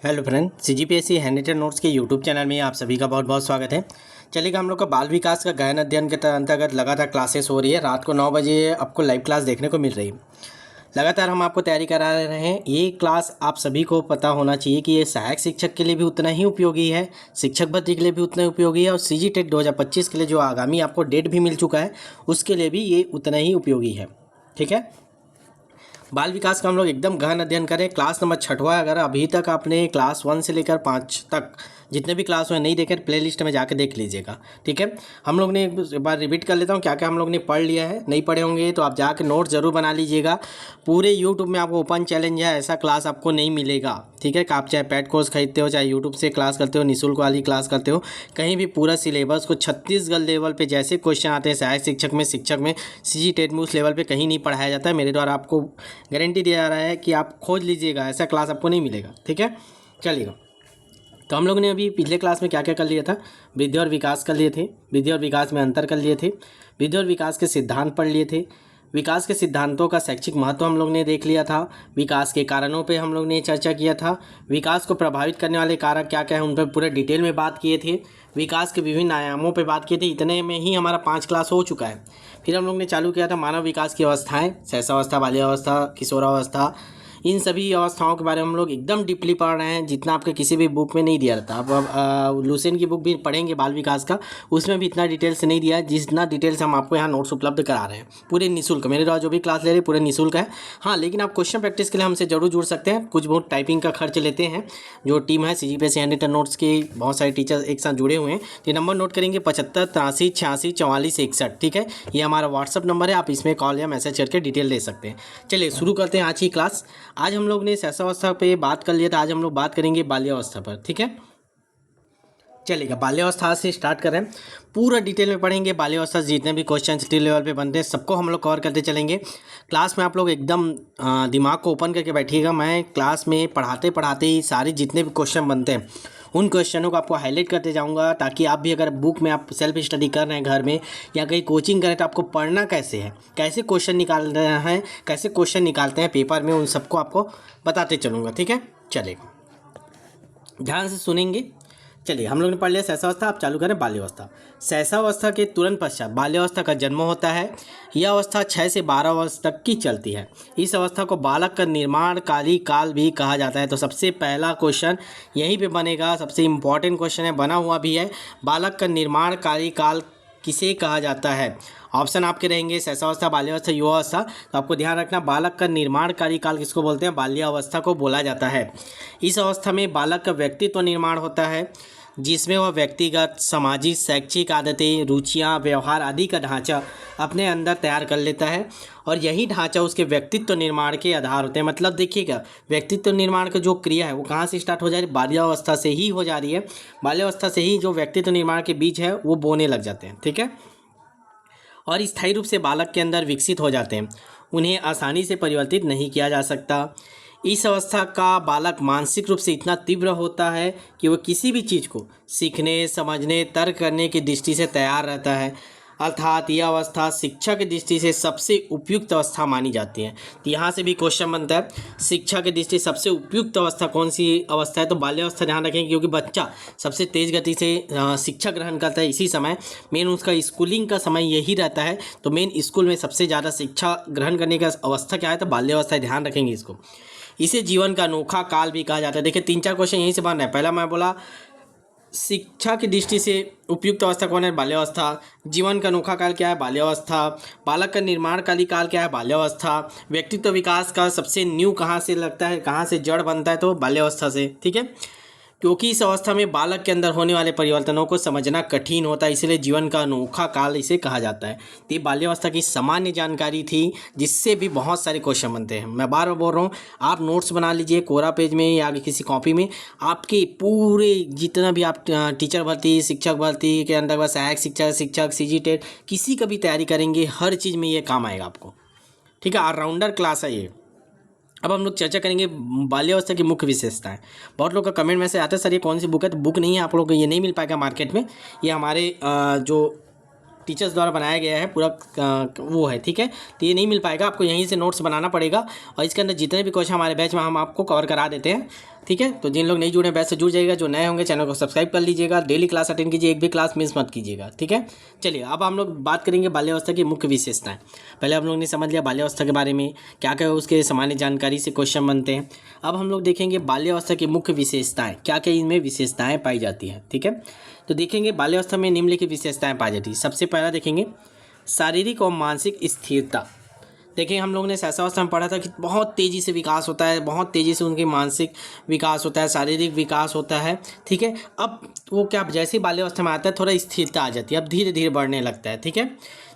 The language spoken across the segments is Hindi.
Hello friend, CGPSC handwritten notes के यूट्यूब चैनल में आप सभी का बहुत बहुत स्वागत है। चलिएगा, हम लोग का बाल विकास का गहन अध्ययन के अंतर्गत लगातार क्लासेस हो रही है। रात को 9 बजे आपको लाइव क्लास देखने को मिल रही है। लगातार हम आपको तैयारी करा रहे हैं। ये क्लास आप सभी को पता होना चाहिए कि ये सहायक शिक्षक के लिए भी उतना ही उपयोगी है, शिक्षक भर्ती के लिए भी उतना ही उपयोगी है और सीजी टेट 2025 के लिए जो आगामी आपको डेट भी मिल चुका है उसके लिए भी ये उतना ही उपयोगी है। ठीक है, बाल विकास का हम लोग एकदम गहन अध्ययन करें। क्लास नंबर 6वां। अगर अभी तक आपने क्लास 1 से लेकर 5 तक जितने भी क्लास हुए नहीं देखे, प्लेलिस्ट में जाकर देख लीजिएगा। ठीक है, हम लोग ने एक बार रिपीट कर लेता हूँ क्या क्या हम लोग ने पढ़ लिया है। नहीं पढ़े होंगे तो आप जाकर नोट ज़रूर बना लीजिएगा। पूरे यूट्यूब में आपको ओपन चैलेंज है, ऐसा क्लास आपको नहीं मिलेगा। ठीक है, आप चाहे पेड कोर्स खरीदते हो, चाहे यूट्यूब से क्लास करते हो, निःशुल्क वाली क्लास करते हो, कहीं भी पूरा सिलेबस को छत्तीसगढ़ लेवल पे जैसे क्वेश्चन आते हैं सहायक शिक्षक में सीजी टेट में, उस लेवल पे कहीं नहीं पढ़ाया जाता है। मेरे द्वारा आपको गारंटी दिया जा रहा है कि आप खोज लीजिएगा, ऐसा क्लास आपको नहीं मिलेगा। ठीक है, चलिएगा। तो हम लोगों ने अभी पिछले क्लास में क्या क्या कर लिया था, वृद्धि और विकास कर लिए थे, वृद्धि और विकास में अंतर कर लिए थे, वृद्धि और विकास के सिद्धांत पढ़ लिए थे, विकास के सिद्धांतों का शैक्षिक महत्व हम लोग ने देख लिया था, विकास के कारणों पे हम लोग ने चर्चा किया था, विकास को प्रभावित करने वाले कारक क्या क्या है उन पर पूरे डिटेल में बात किए थे, विकास के विभिन्न आयामों पे बात किए थे। इतने में ही हमारा 5 क्लास हो चुका है। फिर हम लोग ने चालू किया था मानव विकास की अवस्थाएँ, शैशवावस्था, बाल्यावस्था, किशोरावस्था। इन सभी अवस्थाओं के बारे में हम लोग एकदम डीपली पढ़ रहे हैं, जितना आपके किसी भी बुक में नहीं दिया रहता। आप लुसेंट की बुक भी पढ़ेंगे बाल विकास का, उसमें भी इतना डिटेल से नहीं दिया है जितना डिटेल से हम आपको यहाँ नोट्स उपलब्ध करा रहे हैं, पूरे निःशुल्क। मेरे द्वारा जो भी क्लास ले रहे हैं पूरे निःशुल्क है। हाँ, लेकिन आप क्वेश्चन प्रैक्टिस के लिए हमसे जरूर जुड़ सकते हैं। कुछ बहुत टाइपिंग का खर्च लेते हैं। जो टीम है सीजीपीएससी हैंडरिटन नोट्स के बहुत सारे टीचर्स एक साथ जुड़े हुए हैं। ये नंबर नोट करेंगे 75 83 86 44 61। ठीक है, ये हमारा व्हाट्सअप नंबर है, आप इसमें कॉल या मैसेज करके डिटेल ले सकते हैं। चलिए शुरू करते हैं आज की क्लास। आज हम लोग ने शैशवावस्था पे बात कर लिया था, आज हम लोग बात करेंगे बाल्यावस्था पर। ठीक है, चलिएगा, बाल्यावस्था से स्टार्ट करें। पूरा डिटेल में पढ़ेंगे बाल्यावस्था, जितने भी क्वेश्चन सिटी लेवल पे बनते हैं सबको हम लोग कवर करते चलेंगे। क्लास में आप लोग एकदम दिमाग को ओपन करके बैठिएगा। मैं क्लास में पढ़ाते पढ़ाते ही सारे जितने भी क्वेश्चन बनते हैं उन क्वेश्चनों को आपको हाईलाइट करते जाऊंगा, ताकि आप भी अगर बुक में आप सेल्फ स्टडी कर रहे हैं घर में या कहीं कोचिंग करें तो आपको पढ़ना कैसे है, कैसे क्वेश्चन निकाल रहे हैं, कैसे क्वेश्चन निकालते हैं पेपर में, उन सबको आपको बताते चलूँगा। ठीक है, चलिए ध्यान से सुनेंगे। चलिए, हम लोग ने पढ़ लिया शैशवावस्था, आप चालू करें बाल्यावस्था। शैशवावस्था के तुरंत पश्चात बाल्यावस्था का जन्म होता है। यह अवस्था 6 से 12 वर्ष तक की चलती है। इस अवस्था को बालक का निर्माणकारी काल भी कहा जाता है। तो सबसे पहला क्वेश्चन यहीं पे बनेगा, सबसे इम्पॉर्टेंट क्वेश्चन है, बना हुआ भी है। बालक का निर्माणकारी काल किसे कहा जाता है? ऑप्शन आपके रहेंगे शैशवावस्था, बाल्यावस्था, युवावस्था। तो आपको ध्यान रखना, बालक का निर्माणकारी काल किसको बोलते हैं? बाल्यावस्था को बोला जाता है। इस अवस्था में बालक का व्यक्तित्व निर्माण होता है, जिसमें वह व्यक्तिगत, सामाजिक, शैक्षिक आदतें, रुचियाँ, व्यवहार आदि का ढांचा अपने अंदर तैयार कर लेता है और यही ढांचा उसके व्यक्तित्व निर्माण के आधार होते हैं। मतलब देखिएगा, व्यक्तित्व निर्माण का जो क्रिया है वो कहाँ से स्टार्ट हो जा रही है? बाल्यावस्था से ही हो जा रही है। बाल्यावस्था से ही जो व्यक्तित्व निर्माण के बीज है वो बोने लग जाते हैं। ठीक है, और स्थायी रूप से बालक के अंदर विकसित हो जाते हैं। उन्हें आसानी से परिवर्तित नहीं किया जा सकता। इस अवस्था का बालक मानसिक रूप से इतना तीव्र होता है कि वह किसी भी चीज़ को सीखने, समझने, तर्क करने की दृष्टि से तैयार रहता है। अर्थात यह अवस्था शिक्षा की दृष्टि से सबसे उपयुक्त अवस्था मानी जाती है। तो यहाँ से भी क्वेश्चन बनता है, शिक्षा की दृष्टि से सबसे उपयुक्त अवस्था कौन सी अवस्था है? तो बाल्यावस्था ध्यान रखेंगे, क्योंकि बच्चा सबसे तेज़ गति से शिक्षा ग्रहण करता है इसी समय। मेन उसका स्कूलिंग का समय यही रहता है। तो मेन स्कूल में सबसे ज़्यादा शिक्षा ग्रहण करने का अवस्था क्या है? तो बाल्यावस्था। ध्यान रखेंगे इसको। इसे जीवन का अनोखा काल भी कहा जाता है। देखिए 3-4 क्वेश्चन यहीं से बन रहे हैं। पहला मैं बोला शिक्षा की दृष्टि से उपयुक्त अवस्था कौन है? बाल्यावस्था। जीवन का अनोखा काल क्या है? बाल्यावस्था। बालक का निर्माणकाली काल क्या है? बाल्यावस्था। व्यक्तित्व विकास का सबसे न्यू कहाँ से लगता है, कहाँ से जड़ बनता है? तो बाल्यावस्था से। ठीक है, क्योंकि इस अवस्था में बालक के अंदर होने वाले परिवर्तनों को समझना कठिन होता है, इसलिए जीवन का अनोखा काल इसे कहा जाता है। तो ये बाल्यावस्था की सामान्य जानकारी थी, जिससे भी बहुत सारे क्वेश्चन बनते हैं। मैं बार बार बोल रहा हूँ, आप नोट्स बना लीजिए कोरा पेज में या किसी कॉपी में। आपके पूरे जितना भी आप टीचर भर्ती, शिक्षक भर्ती के अंदर सहायक शिक्षक, सीजी टेट, किसी का भी तैयारी करेंगे, हर चीज़ में ये काम आएगा आपको। ठीक है, ऑलराउंडर क्लास है ये। अब हम लोग चर्चा करेंगे बाल्यावस्था की मुख्य विशेषताएं। बहुत लोग का कमेंट में से आता है सर ये कौन सी बुक है? तो बुक नहीं है, आप लोग को ये नहीं मिल पाएगा मार्केट में। ये हमारे जो टीचर्स द्वारा बनाया गया है पूरा वो है। ठीक है, तो ये नहीं मिल पाएगा, आपको यहीं से नोट्स बनाना पड़ेगा। और इसके अंदर जितने भी क्वेश्चन हमारे बैच में हम आपको कवर करा देते हैं। ठीक है। तो जिन लोग नहीं जुड़े हैं वैसे जुड़ जाइएगा, जो नए होंगे चैनल को सब्सक्राइब कर लीजिएगा, डेली क्लास अटेंड कीजिए, एक भी क्लास मिस मत कीजिएगा, ठीक है। चलिए अब हम लोग बात करेंगे बाल्यावस्था की मुख्य विशेषताएं। पहले हम लोग ने समझ लिया बाल्यावस्था के बारे में, क्या क्या उसके सामान्य जानकारी से क्वेश्चन बनते हैं। अब हम लोग देखेंगे बाल्यावस्था की मुख्य विशेषताएं, क्या क्या इनमें विशेषताएं पाई जाती हैं, ठीक है। तो देखेंगे बाल्यावस्था में निम्नलिखित विशेषताएं पाई जाती है। सबसे पहला देखेंगे शारीरिक और मानसिक स्थिरता। देखिए हम लोगों ने शैशवावस्था में पढ़ा था कि बहुत तेज़ी से विकास होता है, बहुत तेज़ी से उनके मानसिक विकास होता है, शारीरिक विकास होता है, ठीक है। अब वो क्या, जैसे ही बाल्यावस्था में आता है थोड़ा स्थिरता आ जाती है, अब धीरे धीरे बढ़ने लगता है, ठीक है।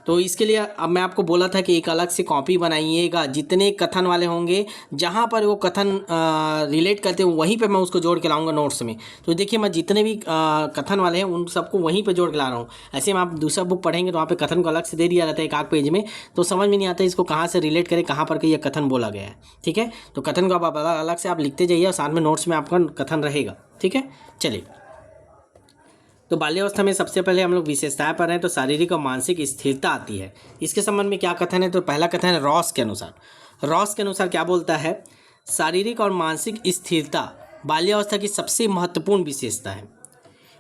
तो इसके लिए अब मैं आपको बोला था कि एक अलग से कॉपी बनाइएगा, जितने कथन वाले होंगे जहाँ पर वो कथन रिलेट करते हैं वहीं पे मैं उसको जोड़ के लाऊंगा नोट्स में। तो देखिए मैं जितने भी कथन वाले हैं उन सबको वहीं पे जोड़ के ला रहा हूँ। ऐसे में आप दूसरा बुक पढ़ेंगे तो वहाँ पे कथन को अलग से दे दिया रहता है एक आध पेज में, तो समझ में नहीं आता इसको कहाँ से रिलेट करें, कहाँ पर ये कथन बोला गया है, ठीक है। तो कथन को आप अलग से आप लिखते जाइए और साथ में नोट्स में आपका कथन रहेगा, ठीक है। चलिए तो बाल्यावस्था में सबसे पहले हम लोग विशेषताएं पर हैं, तो शारीरिक और मानसिक स्थिरता आती है। इसके संबंध में क्या कथन है, तो पहला कथन है रॉस के अनुसार। रॉस के अनुसार क्या बोलता है, शारीरिक और मानसिक स्थिरता बाल्यावस्था की सबसे महत्वपूर्ण विशेषता है।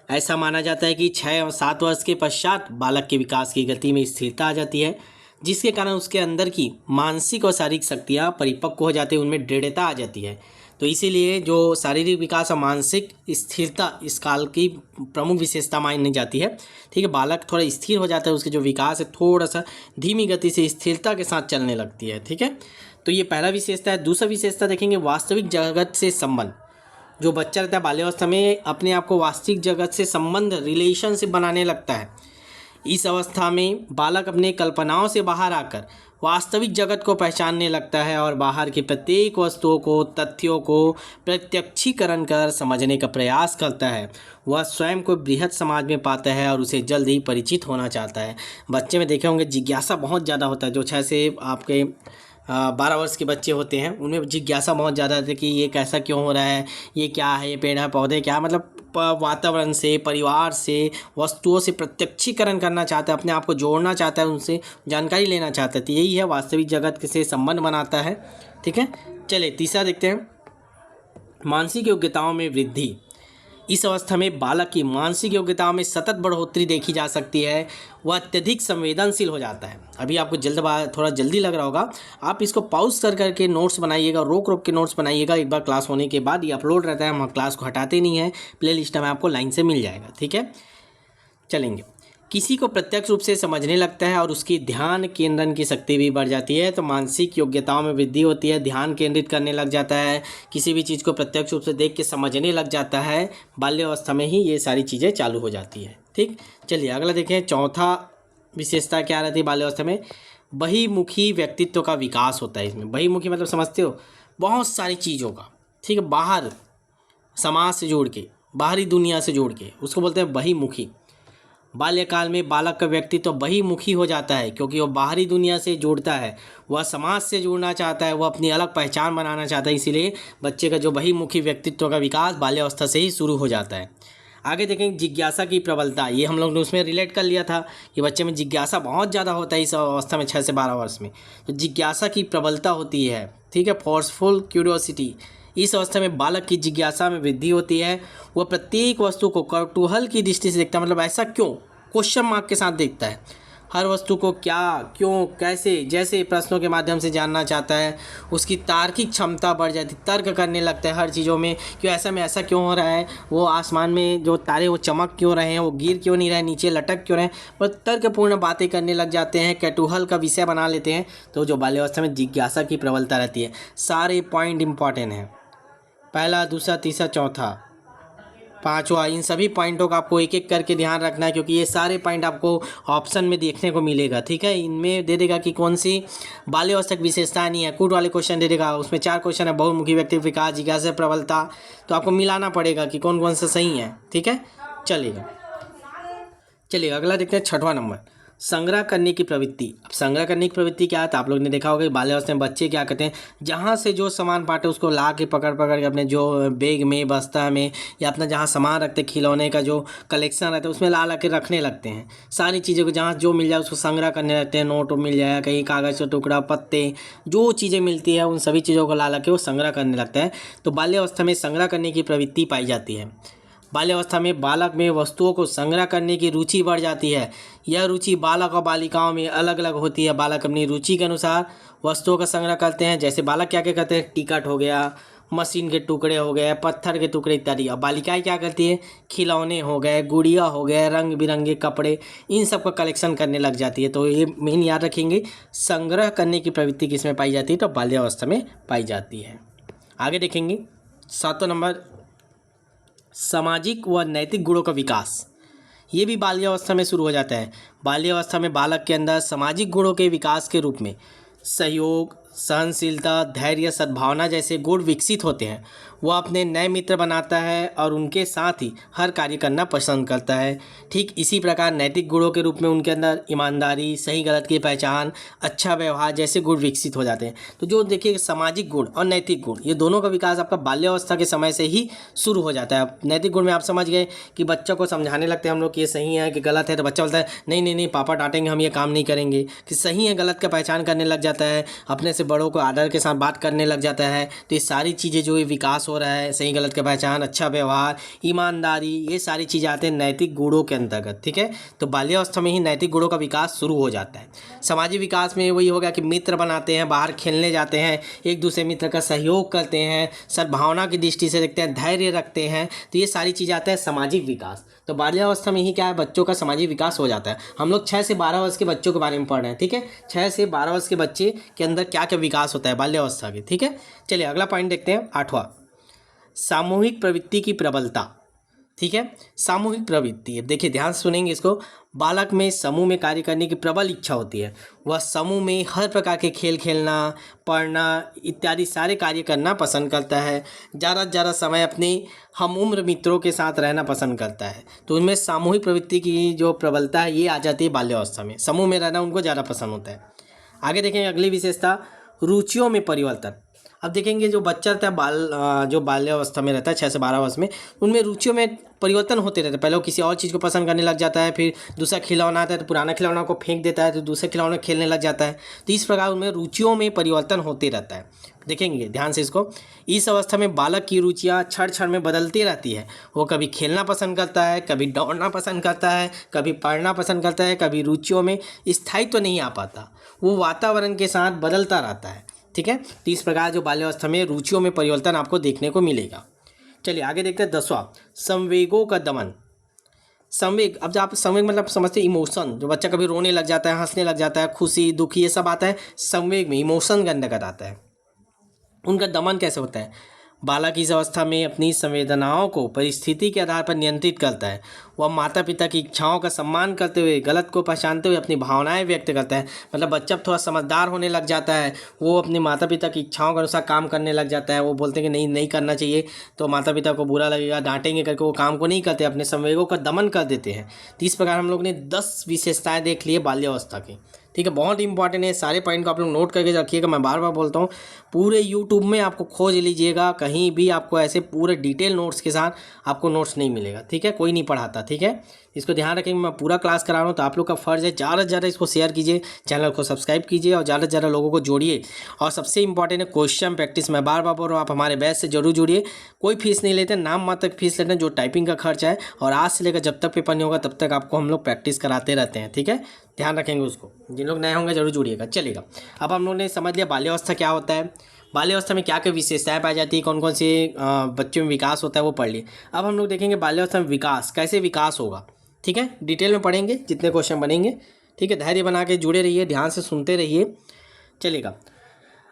ऐसा माना जाता है कि 6 और 7 वर्ष के पश्चात बालक के विकास की गति में स्थिरता आ जाती है, जिसके कारण उसके अंदर की मानसिक और शारीरिक शक्तियाँ परिपक्व हो जाती है, उनमें दृढ़ता आ जाती है। तो इसीलिए जो शारीरिक विकास और मानसिक स्थिरता इस काल की प्रमुख विशेषता मानी जाती है, ठीक है। बालक थोड़ा स्थिर हो जाता है, उसके जो विकास है थोड़ा सा धीमी गति से स्थिरता के साथ चलने लगती है, ठीक है। तो ये पहला विशेषता है। दूसरा विशेषता देखेंगे वास्तविक जगत से संबंध। जो बच्चा रहता है बाल्यावस्था में अपने आप को वास्तविक जगत से संबंध रिलेशनशिप बनाने लगता है। इस अवस्था में बालक अपने कल्पनाओं से बाहर आकर वास्तविक जगत को पहचानने लगता है और बाहर की प्रत्येक वस्तुओं को, तथ्यों को प्रत्यक्षीकरण कर समझने का प्रयास करता है। वह स्वयं को बृहद समाज में पाता है और उसे जल्द ही परिचित होना चाहता है। बच्चे में देखे होंगे जिज्ञासा बहुत ज़्यादा होता है। जो 6 से आपके 12 वर्ष के बच्चे होते हैं उनमें जिज्ञासा बहुत ज़्यादा होती है कि ये कैसा क्यों हो रहा है, ये क्या है, ये पेड़ है पौधे क्या, मतलब वातावरण से, परिवार से, वस्तुओं से प्रत्यक्षीकरण करना चाहता है, अपने आप को जोड़ना चाहता है, उनसे जानकारी लेना चाहता है। तो यही है वास्तविक जगत से संबंध बनाता है, ठीक है। चलिए तीसरा देखते हैं मानसिक योग्यताओं में वृद्धि। इस अवस्था में बालक की मानसिक योग्यताओं में सतत बढ़ोतरी देखी जा सकती है। वह अत्यधिक संवेदनशील हो जाता है। अभी आपको थोड़ा जल्दी लग रहा होगा, आप इसको पॉज कर करके नोट्स बनाइएगा, रोक रोक के नोट्स बनाइएगा। एक बार क्लास होने के बाद ये अपलोड रहता है, हम क्लास को हटाते नहीं हैं, प्ले लिस्ट में आपको लाइन से मिल जाएगा, ठीक है। चलेंगे, किसी को प्रत्यक्ष रूप से समझने लगता है और उसकी ध्यान केंद्रण की शक्ति भी बढ़ जाती है। तो मानसिक योग्यताओं में वृद्धि होती है, ध्यान केंद्रित करने लग जाता है, किसी भी चीज़ को प्रत्यक्ष रूप से देख के समझने लग जाता है। बाल्यावस्था में ही ये सारी चीज़ें चालू हो जाती है, ठीक। चलिए अगला देखें, चौथा विशेषता क्या रहती है बाल्यावस्था में, बहिमुखी व्यक्तित्व का विकास होता है। इसमें बहिमुखी मतलब समझते हो, बहुत सारी चीज़ों का, ठीक है, बाहर समाज से जोड़ के, बाहरी दुनिया से जोड़ के, उसको बोलते हैं बहिमुखी। बाल्यकाल में बालक का व्यक्तित्व बहिमुखी हो जाता है क्योंकि वह बाहरी दुनिया से जुड़ता है, वह समाज से जुड़ना चाहता है, वह अपनी अलग पहचान बनाना चाहता है। इसीलिए बच्चे का जो बहिमुखी व्यक्तित्व का विकास बाल्यावस्था से ही शुरू हो जाता है। आगे देखेंगे जिज्ञासा की प्रबलता। ये हम लोग ने उसमें रिलेट कर लिया था कि बच्चे में जिज्ञासा बहुत ज़्यादा होता है इस अवस्था में, 6 से 12 वर्ष में। तो जिज्ञासा की प्रबलता होती है, ठीक है, फोर्सफुल क्यूरियोसिटी। इस अवस्था में बालक की जिज्ञासा में वृद्धि होती है। वह प्रत्येक वस्तु को कौतूहल की दृष्टि से देखता है, मतलब ऐसा क्यों, क्वेश्चन मार्क के साथ देखता है। हर वस्तु को क्या, क्यों, कैसे जैसे प्रश्नों के माध्यम से जानना चाहता है। उसकी तार्किक क्षमता बढ़ जाती है, तर्क करने लगता है हर चीज़ों में, क्यों ऐसा में ऐसा क्यों हो रहा है, वो आसमान में जो तारे वो चमक क्यों रहे हैं, वो गिर क्यों नहीं रहे, नीचे लटक क्यों रहे हैं, पर तर्कपूर्ण बातें करने लग जाते हैं, कौतूहल का विषय बना लेते हैं। तो जो बाल्यावस्था में जिज्ञासा की प्रबलता रहती है। सारे पॉइंट इंपॉर्टेंट हैं, पहला, दूसरा, तीसरा, चौथा, पांचवा, इन सभी पॉइंटों का आपको एक एक करके ध्यान रखना है क्योंकि ये सारे पॉइंट आपको ऑप्शन में देखने को मिलेगा, ठीक है। इनमें दे देगा कि कौन सी बाल्यावस्था की विशेषता नहीं है, कूट वाले क्वेश्चन दे देगा, उसमें 4 क्वेश्चन है, बहुमुखी व्यक्तित्व विकास, जिज्ञासा प्रबलता। तो आपको मिलाना पड़ेगा कि कौन कौन सा सही है, ठीक है। चलिए अगला देखते हैं, 6वां नंबर, संग्रह करने की प्रवृत्ति। अब संग्रह करने की प्रवृत्ति क्या है, तो आप लोग ने देखा होगा कि बाल्यावस्था में बच्चे क्या करते हैं, जहाँ से जो सामान पाते उसको ला के पकड़ पकड़ के अपने जो बैग में, बस्ता में, या अपना जहाँ सामान रखते खिलौने का जो कलेक्शन रहता है उसमें ला ला के रखने लगते हैं। सारी चीज़ों को जहाँ जो मिल जाए उसको संग्रह करने लगते हैं। नोट मिल जाए, कहीं कागज़ का टुकड़ा, पत्ते, जो चीज़ें मिलती है उन सभी चीज़ों को ला ला के वो संग्रह करने लगता है। तो बाल्यावस्था में संग्रह करने की प्रवृत्ति पाई जाती है। बाल्यावस्था में बालक में वस्तुओं को संग्रह करने की रुचि बढ़ जाती है। यह रुचि बालक और बालिकाओं में अलग अलग होती है। बालक अपनी रुचि के अनुसार वस्तुओं का संग्रह करते हैं। जैसे बालक क्या क्या करते हैं, टिकट हो गया, मशीन के टुकड़े हो गए, पत्थर के टुकड़े इत्यादि। अब बालिकाएं क्या करती है, खिलौने हो गए, गुड़िया हो गए, रंग बिरंगे कपड़े, इन सब का कलेक्शन करने लग जाती है। तो ये मेन याद रखेंगे, संग्रह करने की प्रवृत्ति किसमें पाई जाती है, तो बाल्यावस्था में पाई जाती है। आगे देखेंगे 7वां नंबर, सामाजिक व नैतिक गुणों का विकास। ये भी बाल्यावस्था में शुरू हो जाता है। बाल्यावस्था में बालक के अंदर सामाजिक गुणों के विकास के रूप में सहयोग, सहनशीलता, धैर्य, सद्भावना जैसे गुण विकसित होते हैं। वह अपने नए मित्र बनाता है और उनके साथ ही हर कार्य करना पसंद करता है। ठीक इसी प्रकार नैतिक गुणों के रूप में उनके अंदर ईमानदारी, सही गलत की पहचान, अच्छा व्यवहार जैसे गुण विकसित हो जाते हैं। तो जो देखिए सामाजिक गुण और नैतिक गुण, ये दोनों का विकास आपका बाल्यावस्था के समय से ही शुरू हो जाता है। नैतिक गुण में आप समझ गए कि बच्चों को समझाने लगते हैं हम लोग कि ये सही है कि गलत है, तो बच्चा बोलता है नहीं नहीं नहीं पापा डांटेंगे, हम ये काम नहीं करेंगे। कि सही है गलत का पहचान करने लग जाता है, अपने से बड़ों को आदर के साथ बात करने लग जाता है। तो ये सारी चीज़ें जो ये विकास हो रहा है, सही गलत का पहचान, अच्छा व्यवहार, ईमानदारी, ये सारी चीज़ें आते हैं नैतिक गुणों के अंतर्गत। ठीक है, तो बाल्यावस्था में ही नैतिक गुणों का विकास शुरू हो जाता है। सामाजिक विकास में वही हो गया कि मित्र बनाते हैं, बाहर खेलने जाते हैं, एक दूसरे मित्र का सहयोग करते हैं, सद्भावना की दृष्टि से देखते हैं, धैर्य रखते हैं। तो ये सारी चीज़ें आते हैं सामाजिक विकास। तो बाल्यावस्था में ही क्या है, बच्चों का सामाजिक विकास हो जाता है। हम लोग 6 से 12 वर्ष के बच्चों के बारे में पढ़ रहे हैं। ठीक है, 6 से 12 वर्ष के बच्चे के अंदर क्या क्या विकास होता है बाल्यावस्था के। ठीक है, चलिए अगला पॉइंट देखते हैं 8वां, सामूहिक प्रवृत्ति की प्रबलता। ठीक है, सामूहिक प्रवृत्ति, देखिए ध्यान से सुनेंगे इसको। बालक में समूह में कार्य करने की प्रबल इच्छा होती है। वह समूह में हर प्रकार के खेल खेलना, पढ़ना इत्यादि सारे कार्य करना पसंद करता है। ज़्यादा से ज़्यादा समय अपने हम उम्र मित्रों के साथ रहना पसंद करता है। तो उनमें सामूहिक प्रवृत्ति की जो प्रबलता है ये आ जाती है बाल्यावस्था में। समूह में रहना उनको ज़्यादा पसंद होता है। आगे देखेंगे अगली विशेषता, रुचियों में परिवर्तन। अब देखेंगे जो बच्चा रहता है जो बाल्यावस्था में रहता है 6 से 12 वर्ष में, उनमें रुचियों में परिवर्तन होते रहते हैं। पहले वो किसी और चीज़ को पसंद करने लग जाता है, फिर दूसरा खिलौना आता है तो पुराना खिलौना को फेंक देता है, तो दूसरे खिलौने खेलने लग जाता है। तो इस प्रकार उनमें रुचियों में परिवर्तन होते रहता है। देखेंगे ध्यान से इसको। इस अवस्था में बालक की रुचियाँ क्षण क्षण में बदलती रहती है। वो कभी खेलना पसंद करता है, कभी दौड़ना पसंद करता है, कभी पढ़ना पसंद करता है, कभी रुचियों में स्थायित्व नहीं आ पाता, वो वातावरण के साथ बदलता रहता है। ठीक है, तो इस प्रकार जो बाल्यावस्था में रुचियों में परिवर्तन आपको देखने को मिलेगा। चलिए आगे देखते हैं 10वां, संवेगों का दमन। संवेग, अब जो आप संवेग मतलब समझते हैं इमोशन, जो बच्चा कभी रोने लग जाता है, हंसने लग जाता है, खुशी दुखी ये सब आता है संवेग में, इमोशन के अंतर्गत आता है। उनका दमन कैसे होता है, बालक इस अवस्था में अपनी संवेदनाओं को परिस्थिति के आधार पर नियंत्रित करता है। वह माता पिता की इच्छाओं का सम्मान करते हुए, गलत को पहचानते हुए अपनी भावनाएं व्यक्त करता है। मतलब बच्चा थोड़ा समझदार होने लग जाता है, वो अपने माता पिता की इच्छाओं के अनुसार काम करने लग जाता है। वो बोलते हैं कि नहीं नहीं करना चाहिए, तो माता पिता को बुरा लगेगा, डांटेंगे करके वो काम को नहीं करते, अपने संवेगों का दमन कर देते हैं। तो इस प्रकार हम लोग ने 10 विशेषताएँ देख ली है बाल्यावस्था की। ठीक है, बहुत इंपॉर्टेंट है, सारे पॉइंट को आप लोग नोट करके रखिएगा। मैं बार बार बोलता हूँ, पूरे यूट्यूब में आपको खोज लीजिएगा, कहीं भी आपको ऐसे पूरे डिटेल नोट्स के साथ आपको नोट्स नहीं मिलेगा। ठीक है, कोई नहीं पढ़ाता। ठीक है, इसको ध्यान रखेंगे, मैं पूरा क्लास करा रहा हूँ, तो आप लोग का फ़र्ज़ है ज़्यादा से ज़्यादा इसको शेयर कीजिए, चैनल को सब्सक्राइब कीजिए और ज़्यादा से ज़्यादा लोगों को जोड़िए। और सबसे इंपॉर्टेंट है क्वेश्चन प्रैक्टिस। मैं बार बार बोल रहा हूँ, आप हमारे बैच से जरूर जुड़िए। कोई फीस नहीं लेते, नाम मात्र फीस लेते हैं जो टाइपिंग का खर्चा है, और आज से लेकर जब तक पेपर नहीं होगा तब तक आपको हम लोग प्रैक्टिस कराते रहते हैं। ठीक है, ध्यान रखेंगे उसको, जिन लोग नए होंगे जरूर जुड़िएगा। चलेगा, अब हम लोग ने समझ लिया बाल्यावस्था क्या होता है, बाल्यावस्था में क्या क्या विशेषताएं पाई जाती है, कौन कौन से बच्चों में विकास होता है वो पढ़ लिए। अब हम लोग देखेंगे बाल्यावस्था में विकास कैसे विकास होगा। ठीक है, डिटेल में पढ़ेंगे जितने क्वेश्चन बनेंगे। ठीक है, धैर्य बना के जुड़े रहिए, ध्यान से सुनते रहिए। चलेगा,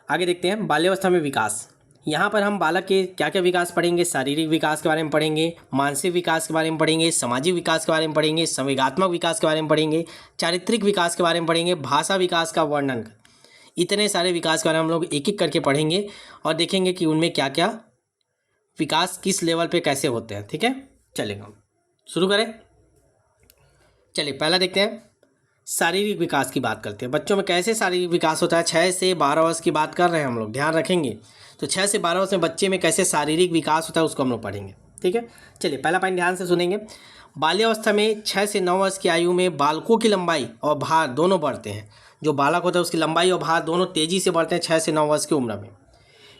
आगे देखते हैं बाल्यावस्था में विकास। यहाँ पर हम बालक के क्या क्या विकास पढ़ेंगे, शारीरिक विकास के बारे में पढ़ेंगे, मानसिक विकास के बारे में पढ़ेंगे, सामाजिक विकास के बारे में पढ़ेंगे, संवेगात्मक विकास के बारे में पढ़ेंगे, चारित्रिक विकास के बारे में पढ़ेंगे, भाषा विकास का वर्णन। इतने सारे विकास के बारे में हम लोग एक एक करके पढ़ेंगे और देखेंगे कि उनमें क्या क्या विकास किस लेवल पे कैसे होते हैं। ठीक है, चलेगा शुरू करें। चलिए पहला देखते हैं शारीरिक विकास की बात करते हैं। बच्चों में कैसे शारीरिक विकास होता है, 6 से 12 वर्ष की बात कर रहे हैं हम लोग, ध्यान रखेंगे। तो 6 से 12 वर्ष में बच्चे में कैसे शारीरिक विकास होता है उसको हम लोग पढ़ेंगे, ठीक है। चलिए पहला पॉइंट ध्यान से सुनेंगे। बाल्यावस्था में 6 से 9 वर्ष की आयु में बालकों की लंबाई और भार दोनों बढ़ते हैं। जो बालक होता है उसकी लंबाई और भार दोनों तेज़ी से बढ़ते हैं 6 से 9 वर्ष की उम्र में।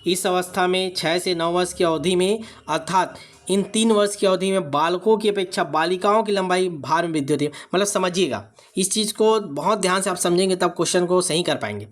इस अवस्था में 6 से 9 वर्ष की अवधि में, अर्थात इन 3 वर्ष की अवधि में बालकों की अपेक्षा बालिकाओं की लंबाई भार में वृद्धि होती है। मतलब समझिएगा इस चीज़ को, बहुत ध्यान से आप समझेंगे तब क्वेश्चन को सही कर पाएंगे।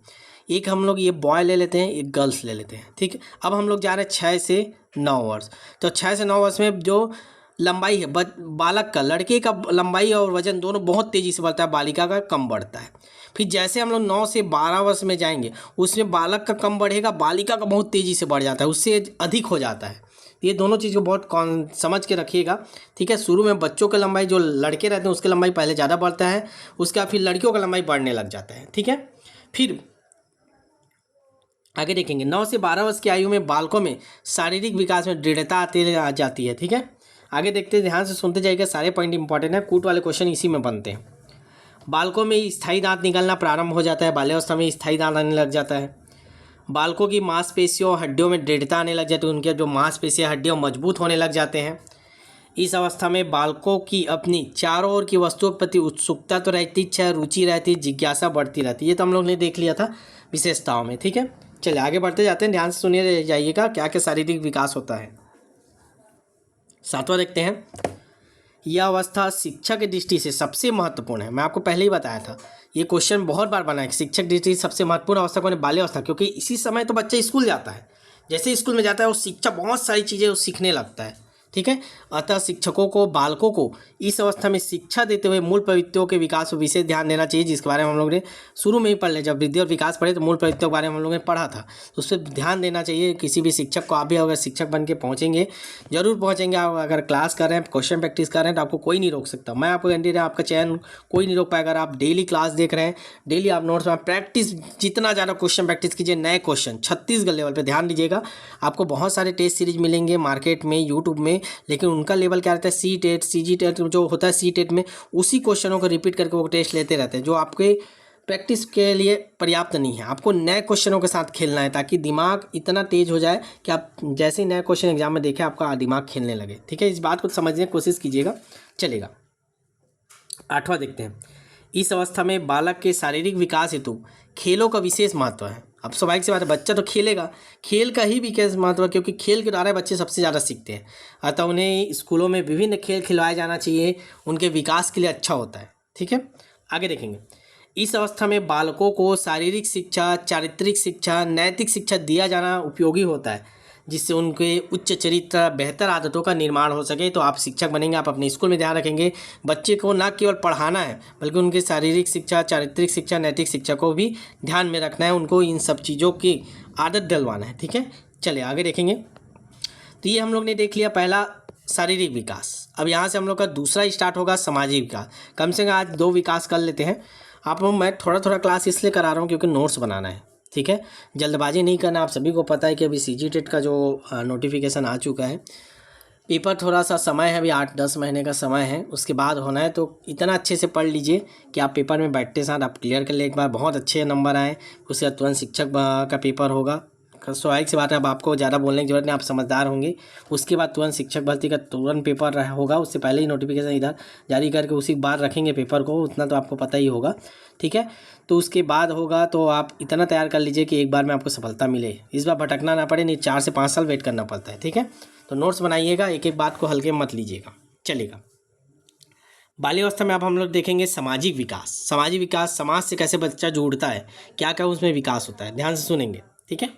एक हम लोग ये बॉय ले लेते हैं, एक गर्ल्स ले लेते हैं, ठीक है। अब हम लोग जा रहे हैं 6 से 9 वर्ष। तो 6 से 9 वर्ष में जो लंबाई है बालक का, लड़के का लंबाई और वजन दोनों बहुत तेज़ी से बढ़ता है, बालिका का कम बढ़ता है। फिर जैसे हम लोग 9 से 12 वर्ष में जाएंगे उसमें बालक का कम बढ़ेगा, बालिका का बहुत तेज़ी से बढ़ जाता है, उससे अधिक हो जाता है। ये दोनों चीज़ को बहुत समझ के रखिएगा, ठीक है। शुरू में बच्चों की लंबाई, जो लड़के रहते हैं उसकी लंबाई पहले ज़्यादा बढ़ता है, उसके बाद फिर लड़कियों का लंबाई बढ़ने लग जाता है, ठीक है। फिर आगे देखेंगे 9 से 12 वर्ष की आयु में बालकों में शारीरिक विकास में दृढ़ता आती आ जाती है, ठीक है। आगे देखते हैं, ध्यान से सुनते जाइएगा, सारे पॉइंट इंपॉर्टेंट है, कूट वाले क्वेश्चन इसी में बनते हैं। बालकों में स्थायी दांत निकलना प्रारंभ हो जाता है, बाल्यावस्था में स्थायी दांत आने लग जाता है। बालकों की मांसपेशियों हड्डियों में दृढ़ता आने लग जाती है, उनके जो मांसपेशियाँ हड्डियाँ मजबूत होने लग जाते हैं। इस अवस्था में बालकों की अपनी चारों ओर की वस्तुओं के प्रति उत्सुकता तो रहती, इच्छा रुचि रहती, जिज्ञासा बढ़ती रहती है। ये तो हम लोग ने देख लिया था विशेषताओं में, ठीक है। चलिए आगे बढ़ते जाते हैं, ध्यान से सुनिए जाइएगा क्या क्या शारीरिक विकास होता है। 7वां देखते हैं। यह अवस्था शिक्षा की दृष्टि से सबसे महत्वपूर्ण है। मैं आपको पहले ही बताया था, ये क्वेश्चन बहुत बार बना है कि शिक्षक दृष्टि से सबसे महत्वपूर्ण अवस्था कौन है, बाल्यावस्था, क्योंकि इसी समय तो बच्चा स्कूल जाता है। जैसे स्कूल में जाता है वो शिक्षा, बहुत सारी चीज़ें वो सीखने लगता है, ठीक है। अतः शिक्षकों को बालकों को इस अवस्था में शिक्षा देते हुए मूल प्रवृत्तियों के विकास पर विशेष ध्यान देना चाहिए, जिसके बारे में हम लोग ने शुरू में ही पढ़ लिया। जब वृद्धि और विकास पढ़े तो मूल प्रवृत्तियों के बारे में हम लोगों ने पढ़ा था, तो उस पर ध्यान देना चाहिए किसी भी शिक्षक को। आप भी अगर शिक्षक बन के पहुँचेंगे, जरूर पहुँचेंगे। आप अगर क्लास कर रहे हैं, क्वेश्चन प्रैक्टिस कर रहे हैं, तो आपको कोई नहीं रोक सकता। मैं आपको गारंटी है आपका चयन कोई नहीं रोक पाएगा। अगर आप डेली क्लास देख रहे हैं, डेली आप नोट्स में प्रैक्टिस, जितना ज़्यादा क्वेश्चन प्रैक्टिस कीजिए, नए क्वेश्चन छत्तीसगढ़ लेवल पर ध्यान दीजिएगा। आपको बहुत सारे टेस्ट सीरीज मिलेंगे मार्केट में, यूट्यूब में, लेकिन उनका लेवल क्या रहता है, C-TET CG-TET जो होता है C-TET में, उसी क्वेश्चनों को रिपीट करके वो टेस्ट लेते रहते हैं, जो आपके प्रैक्टिस के लिए पर्याप्त नहीं है। आपको नए क्वेश्चनों के साथ खेलना है, ताकि दिमाग इतना तेज हो जाए कि आप जैसे ही नए क्वेश्चन एग्जाम में देखें आपका दिमाग खेलने लगे, ठीक है। इस बात को समझने की कोशिश कीजिएगा, चलेगा। 8वां देखते हैं। इस अवस्था में बालक के शारीरिक विकास हेतु खेलों का विशेष महत्व है। अब स्वाभाविक सी बात है, बच्चा तो खेलेगा, खेल का ही विशेष महत्व है, क्योंकि खेल के द्वारा बच्चे सबसे ज़्यादा सीखते हैं। अतः उन्हें स्कूलों में विभिन्न खेल खिलवाया जाना चाहिए, उनके विकास के लिए अच्छा होता है, ठीक है। आगे देखेंगे। इस अवस्था में बालकों को शारीरिक शिक्षा, चारित्रिक शिक्षा, नैतिक शिक्षा दिया जाना उपयोगी होता है, जिससे उनके उच्च चरित्र, बेहतर आदतों का निर्माण हो सके। तो आप शिक्षक बनेंगे, आप अपने स्कूल में ध्यान रखेंगे, बच्चे को न केवल पढ़ाना है बल्कि उनके शारीरिक शिक्षा, चारित्रिक शिक्षा, नैतिक शिक्षा को भी ध्यान में रखना है, उनको इन सब चीज़ों की आदत डलवाना है, ठीक है। चलिए आगे देखेंगे। तो ये हम लोग ने देख लिया पहला शारीरिक विकास। अब यहाँ से हम लोग का दूसरा स्टार्ट होगा सामाजिक विकास। कम से कम आज 2 विकास कर लेते हैं। आप लोग, मैं थोड़ा थोड़ा क्लास इसलिए करा रहा हूँ क्योंकि नोट्स बनाना है, ठीक है। जल्दबाजी नहीं करना। आप सभी को पता है कि अभी CG-TET का जो नोटिफिकेशन आ चुका है, पेपर थोड़ा सा समय है, अभी 8-10 महीने का समय है, उसके बाद होना है। तो इतना अच्छे से पढ़ लीजिए कि आप पेपर में बैठते साथ आप क्लियर कर ले, एक बार बहुत अच्छे नंबर आए, उसके बाद तुरंत शिक्षक का पेपर होगा। स्वाभाविक सी बात है, अब आपको ज़्यादा बोलने की जरूरत नहीं, आप समझदार होंगे। उसके बाद तुरंत शिक्षक भर्ती का तुरंत पेपर होगा, उससे पहले ही नोटिफिकेशन इधर जारी करके उसी बार रखेंगे पेपर को, उतना तो आपको पता ही होगा, ठीक है। तो उसके बाद होगा, तो आप इतना तैयार कर लीजिए कि एक बार में आपको सफलता मिले, इस बार भटकना ना पड़े, नहीं 4 से 5 साल वेट करना पड़ता है, ठीक है। तो नोट्स बनाइएगा, एक एक बात को हल्के मत लीजिएगा, चलेगा। बाल्यावस्था में अब हम लोग देखेंगे सामाजिक विकास। सामाजिक विकास, समाज से कैसे बच्चा जुड़ता है, क्या क्या उसमें विकास होता है, ध्यान से सुनेंगे, ठीक है।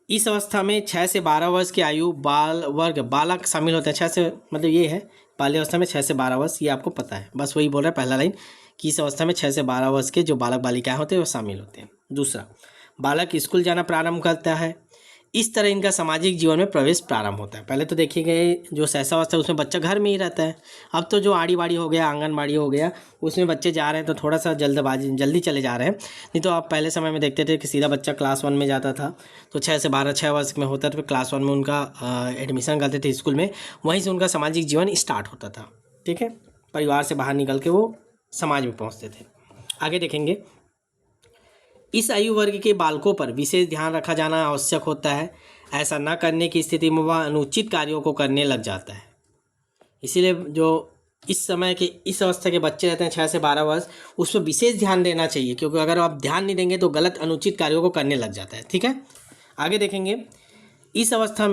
इस अवस्था में 6 से 12 वर्ष की आयु बाल वर्ग बालक शामिल होते हैं। 6 से मतलब ये है, बाल्यावस्था में 6 से 12 वर्ष, ये आपको पता है, बस वही बोल रहा है पहला लाइन कि इस अवस्था में 6 से 12 वर्ष के जो बालक बालिकाएं होते हैं वो शामिल होते हैं। दूसरा, बालक स्कूल जाना प्रारंभ करता है। इस तरह इनका सामाजिक जीवन में प्रवेश प्रारंभ होता है। पहले तो देखिए गए जो शैशवावस्था है उसमें बच्चा घर में ही रहता है। अब तो जो आड़ी बाड़ी हो गया, आंगनबाड़ी हो गया, उसमें बच्चे जा रहे हैं तो थोड़ा सा जल्दी चले जा रहे हैं। नहीं तो आप पहले समय में देखते थे कि सीधा बच्चा क्लास 1 में जाता था, तो 6 से 12 6 वर्ष में होता था, तो क्लास 1 में उनका एडमिशन करते थे स्कूल में, वहीं से उनका सामाजिक जीवन स्टार्ट होता था, ठीक है। परिवार से बाहर निकल के वो समाज में पहुँचते थे। आगे देखेंगे, इस आयु वर्ग के बालकों पर विशेष ध्यान रखा जाना आवश्यक होता है। ऐसा न करने की स्थिति में वह अनुचित कार्यों को करने लग जाता है। इसीलिए जो इस समय के इस अवस्था के बच्चे रहते हैं 6 से 12 वर्ष, उस पर विशेष ध्यान देना चाहिए, क्योंकि अगर आप ध्यान नहीं देंगे तो गलत अनुचित कार्यों को करने लग जाता है। ठीक है, आगे देखेंगे, इस अवस्था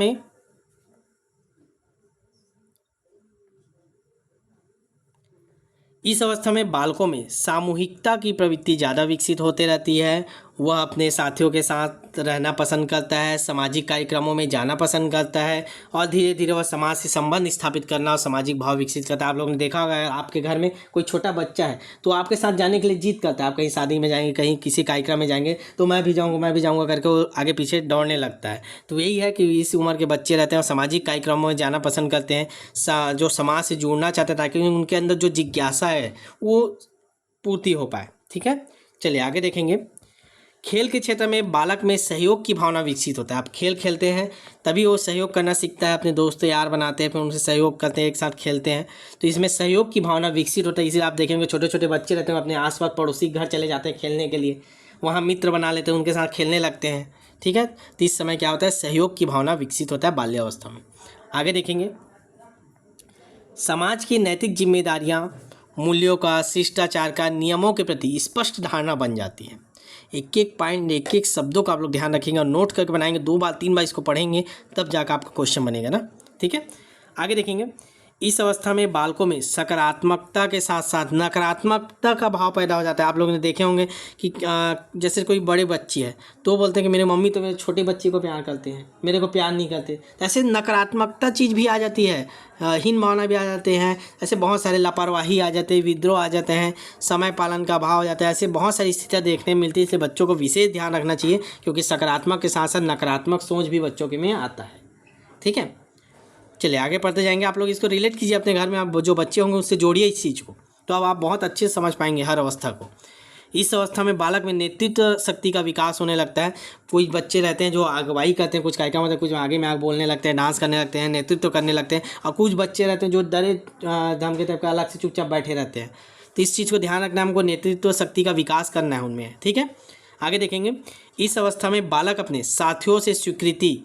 में बालकों में सामूहिकता की प्रवृत्ति ज़्यादा विकसित होते रहती है। वह अपने साथियों के साथ रहना पसंद करता है, सामाजिक कार्यक्रमों में जाना पसंद करता है और धीरे धीरे वह समाज से संबंध स्थापित करना और सामाजिक भाव विकसित करता है। आप लोगों ने देखा होगा, आपके घर में कोई छोटा बच्चा है तो आपके साथ जाने के लिए जिद करता है। आप कहीं शादी में जाएंगे, कहीं किसी कार्यक्रम में जाएंगे तो मैं भी जाऊँगा करके वो आगे पीछे दौड़ने लगता है। तो यही है कि इस उम्र के बच्चे रहते हैं और सामाजिक कार्यक्रमों में जाना पसंद करते हैं, जो समाज से जुड़ना चाहते हैं, ताकि उनके अंदर जो जिज्ञासा है वो पूर्ति हो पाए। ठीक है, चलिए आगे देखेंगे, खेल के क्षेत्र में बालक में सहयोग की भावना विकसित होता है। आप खेल खेलते हैं तभी वो सहयोग करना सीखता है, अपने दोस्त यार बनाते हैं, फिर उनसे सहयोग करते हैं, एक साथ खेलते हैं, तो इसमें सहयोग की भावना विकसित होता है। इसीलिए आप देखेंगे छोटे छोटे बच्चे रहते हैं अपने आसपास पड़ोसी घर चले जाते हैं खेलने के लिए, वहाँ मित्र बना लेते हैं, उनके साथ खेलने लगते हैं। ठीक है, तो इस समय क्या होता है, सहयोग की भावना विकसित होता है बाल्यावस्था में। आगे देखेंगे, समाज की नैतिक जिम्मेदारियाँ, मूल्यों का, शिष्टाचार का, नियमों के प्रति स्पष्ट धारणा बन जाती है। एक एक पॉइंट, एक एक शब्दों का आप लोग ध्यान रखेंगे और नोट करके बनाएंगे, 2 बार 3 बार इसको पढ़ेंगे तब जाकर आपका क्वेश्चन बनेगा ना। ठीक है, आगे देखेंगे, इस अवस्था में बालकों में सकारात्मकता के साथ साथ नकारात्मकता का भाव पैदा हो जाता है। आप लोगों ने देखे होंगे कि जैसे कोई बड़े बच्ची है तो बोलते हैं कि मेरे मम्मी तो मेरे छोटे बच्चे को प्यार करते हैं, मेरे को प्यार नहीं करते। तो ऐसे नकारात्मकता चीज़ भी आ जाती है, हीन भावना भी आ जाते हैं, ऐसे बहुत सारे लापरवाही आ जाते हैं, विद्रोह आ जाते हैं, समय पालन का भाव हो जाता है, ऐसे बहुत सारी स्थितियाँ देखने में मिलती है। इसलिए बच्चों को विशेष ध्यान रखना चाहिए, क्योंकि सकारात्मक के साथ साथ नकारात्मक सोच भी बच्चों के में आता है। ठीक है, चलिए आगे पढ़ते जाएंगे। आप लोग इसको रिलेट कीजिए अपने घर में, आप जो बच्चे होंगे उससे जोड़िए इस चीज़ को, तो अब आप बहुत अच्छे से समझ पाएंगे हर अवस्था को। इस अवस्था में बालक में नेतृत्व शक्ति का विकास होने लगता है। कुछ बच्चे रहते हैं जो अगुवाई करते हैं, कुछ कार्यक्रम होते हैं, कुछ आगे में आगे बोलने लगते हैं, डांस करने लगते हैं, नेतृत्व करने लगते हैं, और कुछ बच्चे रहते हैं जो डरे धमके टाइप का अलग से चुपचाप बैठे रहते हैं। तो इस चीज़ को ध्यान रखना है, हमको नेतृत्व शक्ति का विकास करना है उनमें। ठीक है, आगे देखेंगे, इस अवस्था में बालक अपने साथियों से स्वीकृति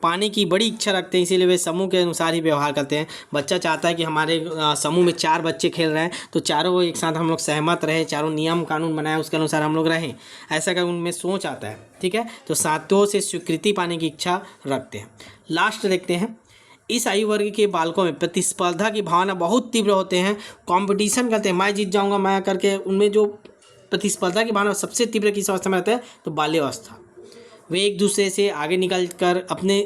पाने की बड़ी इच्छा रखते हैं, इसीलिए वे समूह के अनुसार ही व्यवहार करते हैं। बच्चा चाहता है कि हमारे समूह में 4 बच्चे खेल रहे हैं तो चारों एक साथ हम लोग सहमत रहे, चारों नियम कानून बनाए उसके अनुसार हम लोग रहें, ऐसा का उनमें सोच आता है। ठीक है, तो साथियों से स्वीकृति पाने की इच्छा रखते हैं। लास्ट देखते हैं, इस आयु वर्ग के बालकों में प्रतिस्पर्धा की भावना बहुत तीव्र होते हैं, कॉम्पिटिशन करते हैं, मैं जीत जाऊँगा मैं करके। उनमें जो प्रतिस्पर्धा की भावना सबसे तीव्र किस अवस्था में रहता है, तो बाल्यावस्था। वे एक दूसरे से आगे निकल कर अपने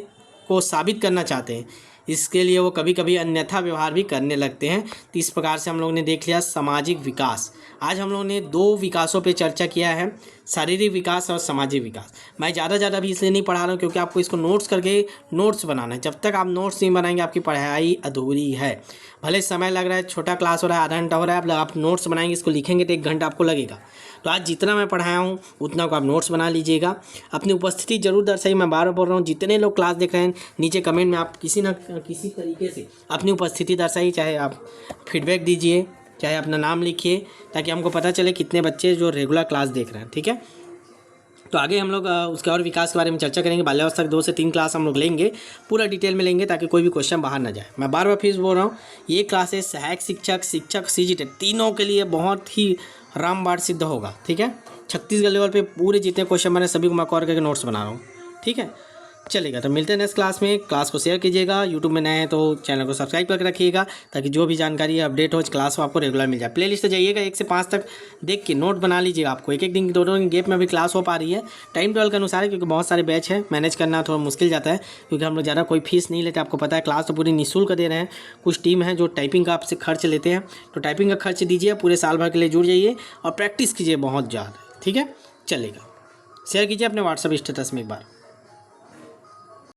को साबित करना चाहते हैं, इसके लिए वो कभी कभी अन्यथा व्यवहार भी करने लगते हैं। तो इस प्रकार से हम लोगों ने देख लिया सामाजिक विकास। आज हम लोगों ने 2 विकासों पे चर्चा किया है, शारीरिक विकास और सामाजिक विकास। मैं ज़्यादा भी इसलिए नहीं पढ़ा रहा हूँ क्योंकि आपको इसको नोट्स करके नोट्स बनाना है। जब तक आप नोट्स नहीं बनाएंगे आपकी पढ़ाई अधूरी है। भले समय लग रहा है, छोटा क्लास हो रहा है, आधा घंटा हो रहा है, आप नोट्स बनाएंगे, इसको लिखेंगे तो 1 घंटा आपको लगेगा। तो आज जितना मैं पढ़ाया हूँ उतना को आप नोट्स बना लीजिएगा। अपनी उपस्थिति जरूर दर्शाइए। मैं बार बार बोल रहा हूँ, जितने लोग क्लास देख रहे हैं नीचे कमेंट में आप किसी न किसी तरीके से अपनी उपस्थिति दर्शाइए, चाहे आप फीडबैक दीजिए, चाहे अपना नाम लिखिए, ताकि हमको पता चले कितने बच्चे जो रेगुलर क्लास देख रहे हैं। ठीक है, तो आगे हम लोग उसके और विकास के बारे में चर्चा करेंगे। बाल्यावस्था की 2 से 3 क्लास हम लोग लेंगे, पूरा डिटेल में लेंगे ताकि कोई भी क्वेश्चन बाहर ना जाए। मैं बार बार फिर बोल रहा हूँ, ये क्लासेस सहायक शिक्षक सीजीटी तीनों के लिए बहुत ही रामबाण सिद्ध होगा। ठीक है, छत्तीसगढ़ लेवल पे पूरे जितने क्वेश्चन बने सभी को मैं कवर करके नोट्स बना रहा हूँ। ठीक है, चलेगा। तो मिलते हैं नेक्स्ट क्लास में। क्लास को शेयर कीजिएगा, यूट्यूब में नए हैं तो चैनल को सब्सक्राइब करके रखिएगा, ताकि जो भी जानकारी अपडेट हो क्लास में आपको रेगुलर मिल जाए। प्ले लिस्ट जाइएगा, 1 से 5 तक देख के नोट बना लीजिएगा। आपको एक दिन 2 दिन गैप में भी क्लास हो पा रही है, टाइम टेबल के अनुसार है, क्योंकि बहुत सारे बैच है, मैनेज करना थोड़ा मुश्किल जाता है, क्योंकि हम लोग ज़्यादा कोई फीस नहीं लेते। आपको पता है क्लास तो पूरी निःशुल्क दे रहे हैं। कुछ टीम है जो टाइपिंग का आपसे खर्च लेते हैं, तो टाइपिंग का खर्च दीजिए, पूरे साल भर के लिए जुड़ जाइए और प्रैक्टिस कीजिए बहुत ज़्यादा। ठीक है, चलेगा। शेयर कीजिए अपने व्हाट्सएप स्टेटस में एक बार।